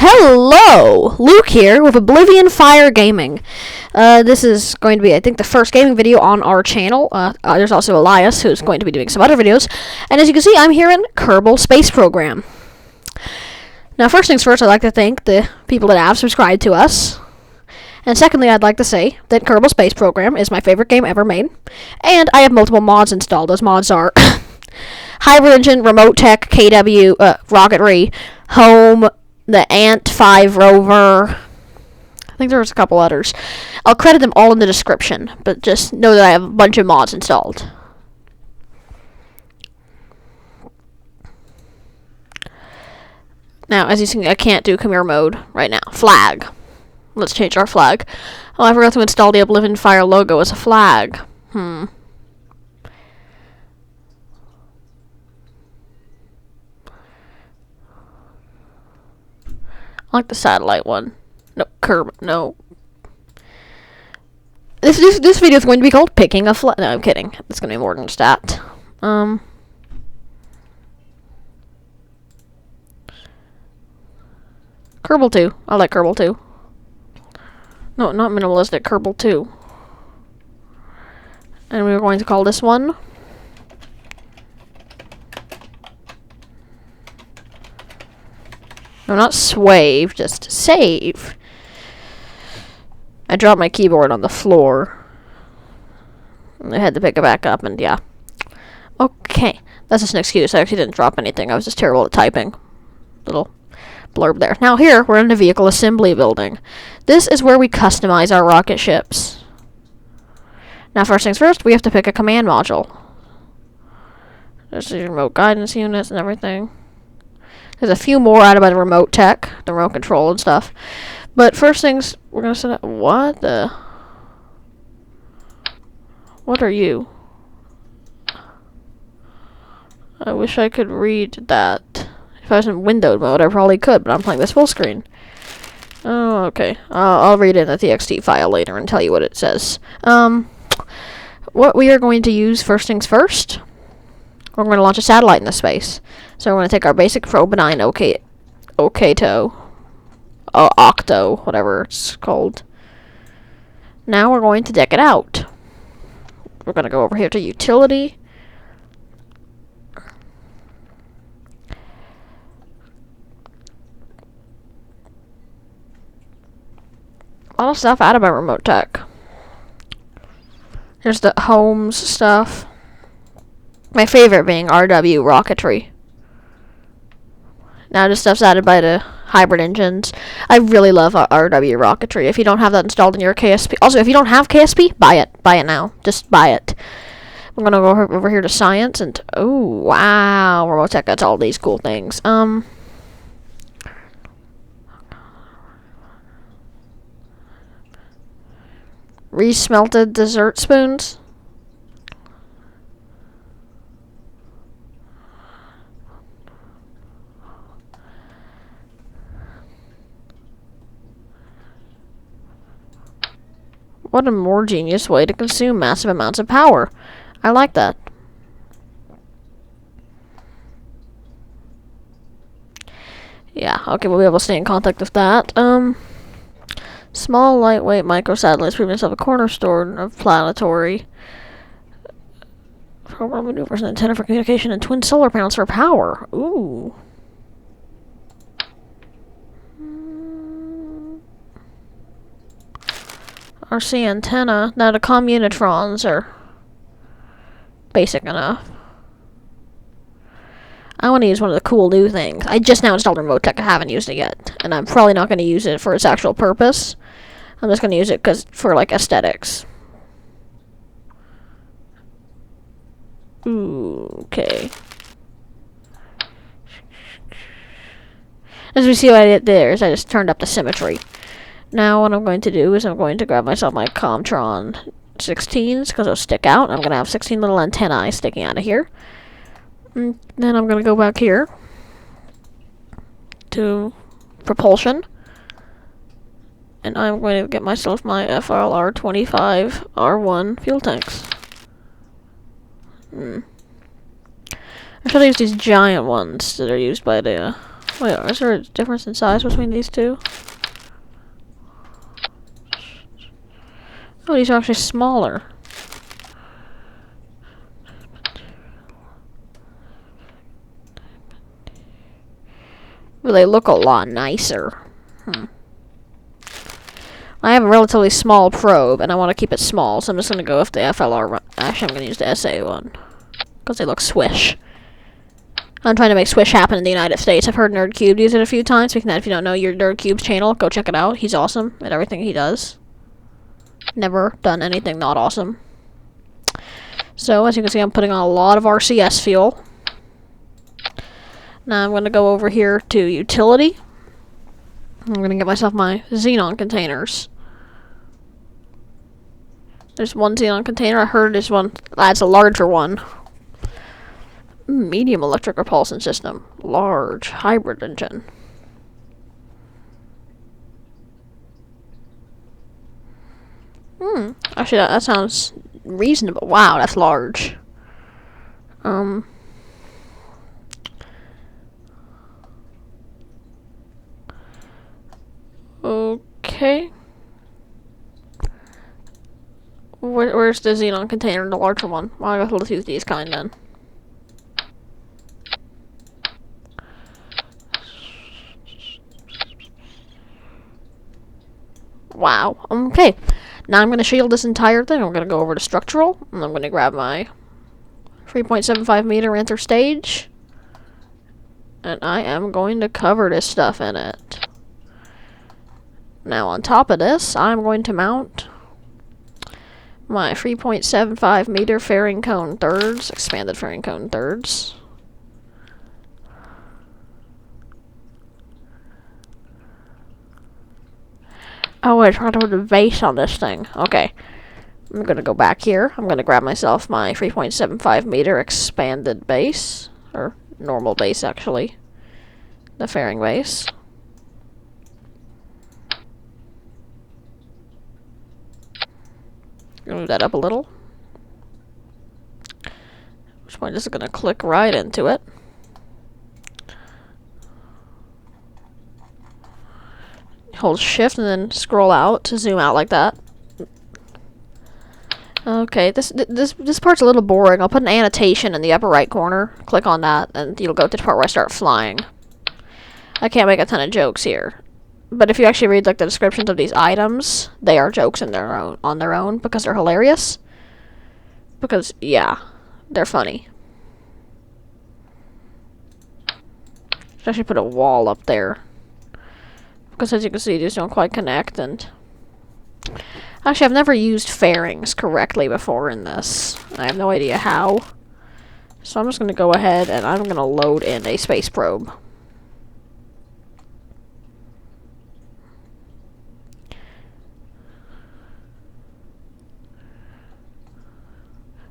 Hello! Luke here with Oblivion Fire Gaming. This is going to be, I think, the first gaming video on our channel. There's also Elias, who's going to be doing some other videos. And as you can see, I'm here in Kerbal Space Program. Now, first things first, I'd like to thank the people that have subscribed to us. And secondly, I'd like to say that Kerbal Space Program is my favorite game ever made. And I have multiple mods installed. Those mods are Hybrid Engine, Remote Tech, KW, Rocketry, Home, the Ant 5 rover. I think there's a couple others. I'll credit them all in the description, but just know that I have a bunch of mods installed. Now, as you see, I can't do camera mode right now. Flag. Let's change our flag. Oh, I forgot to install the Oblivion Fire logo as a flag. I like the satellite one. No, no. This video is going to be called Picking a Flag. No, I'm kidding. It's going to be more than just that. Kerbal 2. I like Kerbal 2. No, not minimalistic. Kerbal 2. And we're going to call this one no, not swave, just save. I dropped my keyboard on the floor. I had to pick it back up, and yeah. Okay, that's just an excuse. I actually didn't drop anything. I was just terrible at typing. Little blurb there. Now here, we're in the vehicle assembly building. This is where we customize our rocket ships. Now, first things first, we have to pick a command module. There's the remote guidance units and everything. There's a few more added by the remote tech, the remote control and stuff. But first things, we're going to set up... What the... What are you? I wish I could read that. If I was in windowed mode, I probably could, but I'm playing this full screen. Oh, okay. I'll read it in the TXT file later and tell you what it says. What we are going to use, first things first, we're going to launch a satellite into space. So we're going to take our basic probe 9 Octo, whatever it's called. Now we're going to deck it out. We're going to go over here to Utility. A lot of stuff added by Remote Tech. Here's the Homes stuff. My favorite being RW Rocketry. Now this stuff's added by the hybrid engines. I really love RW Rocketry. If you don't have that installed in your KSP... Also, if you don't have KSP, buy it. Buy it now. Just buy it. I'm going to go over here to Science and... Oh, wow. Remote Tech gets all these cool things. Resmelted dessert spoons. What a more genius way to consume massive amounts of power. I like that. Yeah, okay, we'll be able to stay in contact with that. Small, lightweight microsatellites proving itself a cornerstone of planetary. Program maneuvers and antenna for communication and twin solar panels for power. Ooh. RC antenna. Now the communitrons are basic enough. I want to use one of the cool new things. I just now installed Remote Tech. I haven't used it yet. And I'm probably not going to use it for its actual purpose. I'm just going to use it for, like, aesthetics. Ooh, okay. As we see what I did there is I just turned up the symmetry. Now what I'm going to do is I'm going to grab myself my Comtron 16s because they'll stick out. I'm going to have 16 little antennae sticking out of here. And then I'm going to go back here to Propulsion. And I'm going to get myself my FLR25 R1 fuel tanks. I should use these giant ones that are used by the Wait, is there a difference in size between these two? Oh, these are actually smaller. Well, they look a lot nicer. I have a relatively small probe, and I want to keep it small, so I'm just going to go with the FLR one. Actually, I'm going to use the SA one, because they look swish. I'm trying to make swish happen in the United States. I've heard NerdCube use it a few times. Speaking of that, if you don't know your NerdCube's channel, go check it out. He's awesome at everything he does. Never done anything not awesome. So, as you can see, I'm putting on a lot of RCS fuel. Now I'm going to go over here to utility. I'm going to get myself my xenon containers. There's one xenon container. I heard this one adds a larger one. Medium electric propulsion system. Large hybrid engine. Actually, that sounds reasonable. Wow, that's large. Okay. Where's the xenon container, the larger one? Well, I guess we'll use these kind then. Wow. Okay. Now I'm going to shield this entire thing. I'm going to go over to structural, and I'm going to grab my 3.75 meter interstage, and I am going to cover this stuff in it. Now on top of this, I'm going to mount my 3.75 meter fairing cone thirds, expanded fairing cone thirds. Oh, I tried to put a base on this thing. Okay. I'm going to go back here. I'm going to grab myself my 3.75 meter expanded base. Or normal base, actually. The fairing base. Move that up a little. Which point is going to click right into it. Hold shift and then scroll out to zoom out like that. Okay, this part's a little boring. I'll put an annotation in the upper right corner. Click on that, and you'll go to the part where I start flying. I can't make a ton of jokes here, but if you actually read like the descriptions of these items, they are jokes in their own on their own because they're hilarious. Because yeah, they're funny. Should actually put a wall up there. Because as you can see, these don't quite connect, and actually I've never used fairings correctly before in this. I have no idea how. So I'm just going to go ahead and I'm going to load in a space probe.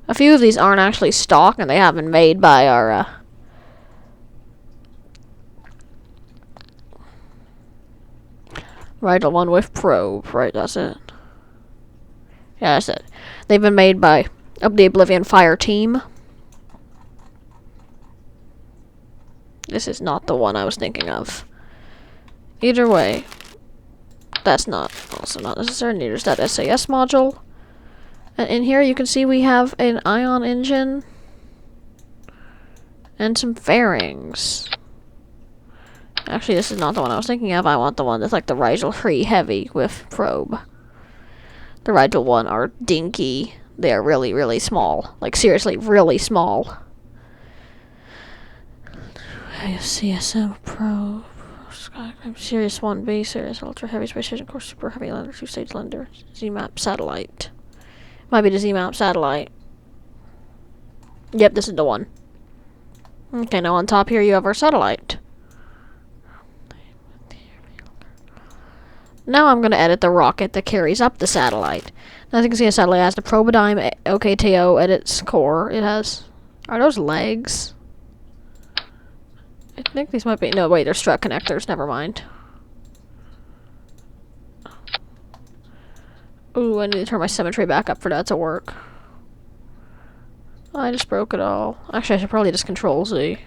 A few of these aren't actually stock, and they have been made by our right, the one with probe. Right, that's it. Yeah, that's it. They've been made by the Oblivion Fire team. This is not the one I was thinking of. Either way, that's not also not necessary. There's that SAS module. And in here you can see we have an ion engine and some fairings. Actually, this is not the one I was thinking of. I want the one that's like the Rigel 3 Heavy with probe. The Rigel 1 are dinky. They are really, really small. Like, seriously, really small. CSM probe. Skycraft Series 1B, Series Ultra Heavy Space Station, Course Super Heavy Lander, 2-stage lander, Z-Map Satellite. Might be the Z-Map Satellite. Yep, this is the one. Okay, now on top here you have our satellite. Now I'm going to edit the rocket that carries up the satellite. Now, as you can see, the satellite has the Probodyne OKTO at its core. It has... Are those legs? I think these might be... No, wait, they're strut connectors. Never mind. Ooh, I need to turn my symmetry back up for that to work. I just broke it all. Actually, I should probably just Control Z.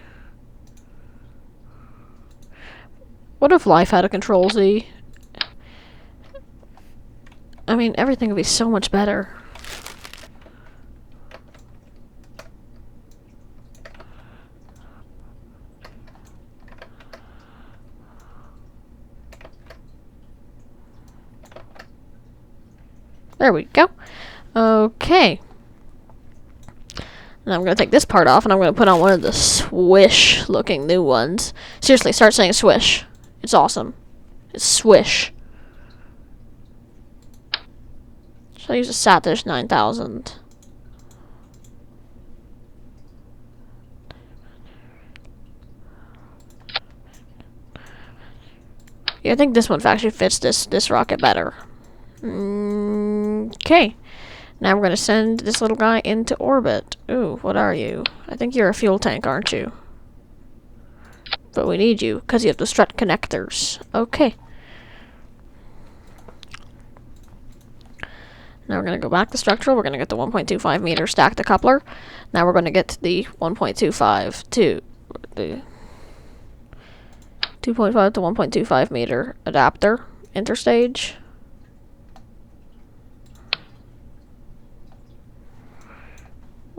What if life had a Control Z? I mean, everything would be so much better. There we go. Okay. And I'm going to take this part off, and I'm going to put on one of the swish-looking new ones. Seriously, start saying swish. It's awesome. It's swish. So I use a Satish 9000. Yeah, I think this one actually fits this rocket better. Okay. Now we're going to send this little guy into orbit. Ooh, what are you? I think you're a fuel tank, aren't you? But we need you, because you have the strut connectors. Okay. Now we're going to go back to structural. We're going to get the 1.25 meter stack decoupler. Now we're going to get the 1.25 to the 2.5 to 1.25 meter adapter interstage.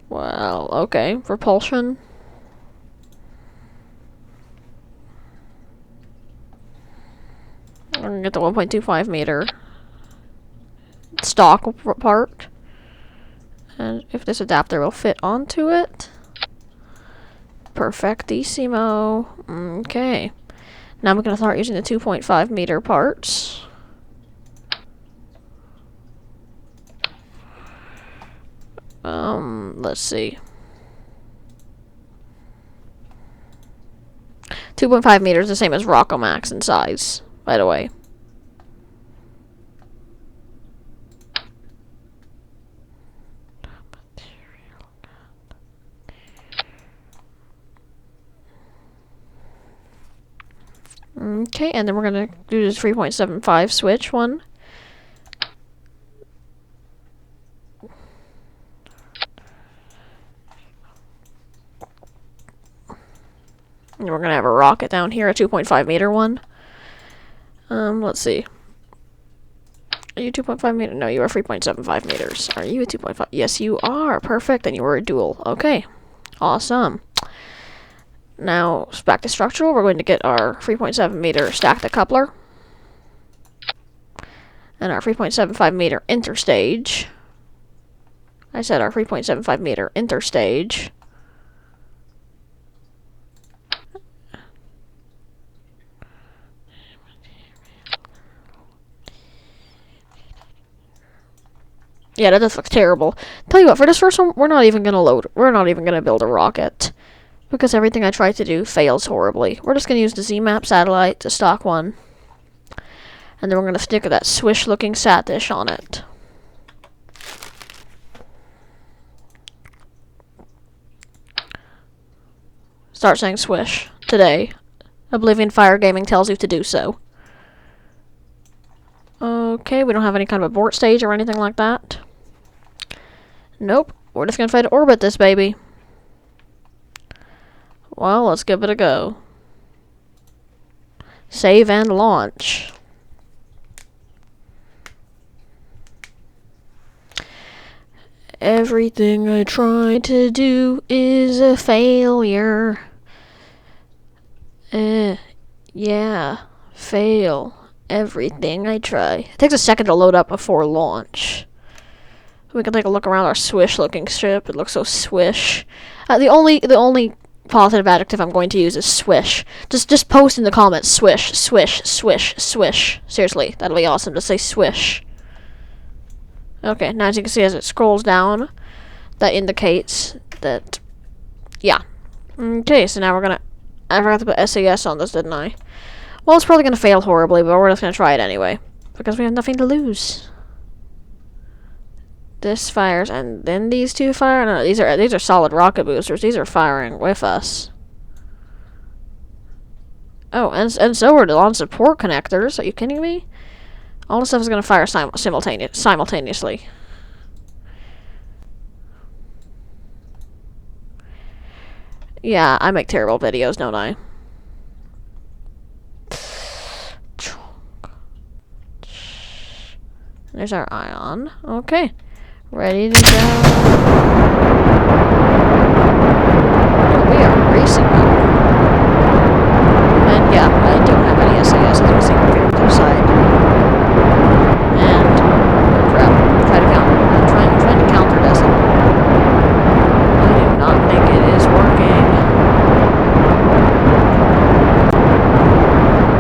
Well, okay. Propulsion. We're going to get the 1.25 meter stock part. And if this adapter will fit onto it. Perfectissimo. Okay. Now I'm going to start using the 2.5 meter parts. Let's see. 2.5 meters is the same as Rockomax in size, by the way. Okay, and then we're going to do this 3.75 switch one. And we're going to have a rocket down here, a 2.5 meter one. Let's see. Are you 2.5 meter? No, you are 3.75 meters. Are you a 2.5? Yes, you are. Perfect. And you were a dual. Okay. Awesome. Now, back to structural. We're going to get our 3.7 meter stack decoupler. And our 3.75 meter interstage. I said our 3.75 meter interstage. Yeah, that does look terrible. Tell you what, for this first one, we're not even gonna build a rocket. Because everything I try to do fails horribly. We're just gonna use the Z-Map satellite, the stock one. And then we're gonna stick that swish-looking sat dish on it. Start saying swish today. Oblivion Fire Gaming tells you to do so. Okay, we don't have any kind of abort stage or anything like that. Nope, we're just gonna try to orbit this baby. Well, let's give it a go. Save and launch. Everything I try to do is a failure. Yeah, fail. Everything I try. It takes a second to load up before launch. We can take a look around our swish-looking ship. It looks so swish. The only positive adjective I'm going to use is swish. Just post in the comments swish, swish, swish, swish. Seriously, that'll be awesome to say swish. Okay, now as you can see, as it scrolls down, that indicates that, yeah. Okay, so now we're gonna. I forgot to put SAS on this, didn't I? Well, it's probably gonna fail horribly, but we're just gonna try it anyway because we have nothing to lose. This fires, and then these two fire. No, these are solid rocket boosters. These are firing with us. Oh, and so are the launch support connectors. Are you kidding me? All the stuff is gonna fire simultaneously. Yeah, I make terrible videos, don't I? There's our ion. Okay. Ready to go. We are racing up. And yeah, I don't have any SAS, as you can see, we're getting to the side. And crap. Try to counter. I'm trying to counter this. I do not think it is working.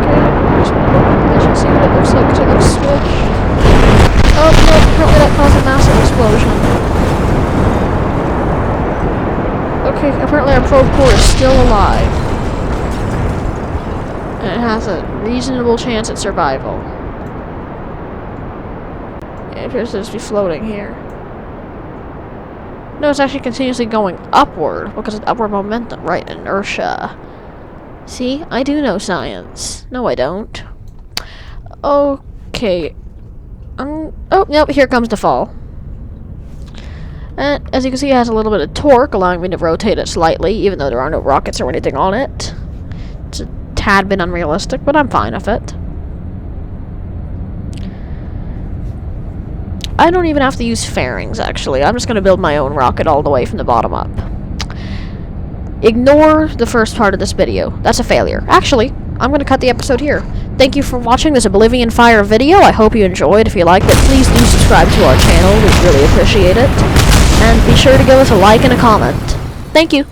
Okay, just want to look at the position, see what it looks like, because it looks switch. Oh no, apparently that caused a massive explosion. Okay, apparently our probe core is still alive. And it has a reasonable chance at survival. It appears to just be floating here. No, it's actually continuously going upward because of upward momentum, right? Inertia. See? I do know science. No, I don't. Okay. Oh, nope, here comes the fall. And as you can see, it has a little bit of torque, allowing me to rotate it slightly, even though there are no rockets or anything on it. It's a tad bit unrealistic, but I'm fine with it. I don't even have to use fairings, actually. I'm just going to build my own rocket all the way from the bottom up. Ignore the first part of this video. That's a failure. Actually, I'm going to cut the episode here. Thank you for watching this Oblivion Fire video. I hope you enjoyed. If you liked it, please do subscribe to our channel. We'd really appreciate it. And be sure to give us a like and a comment. Thank you.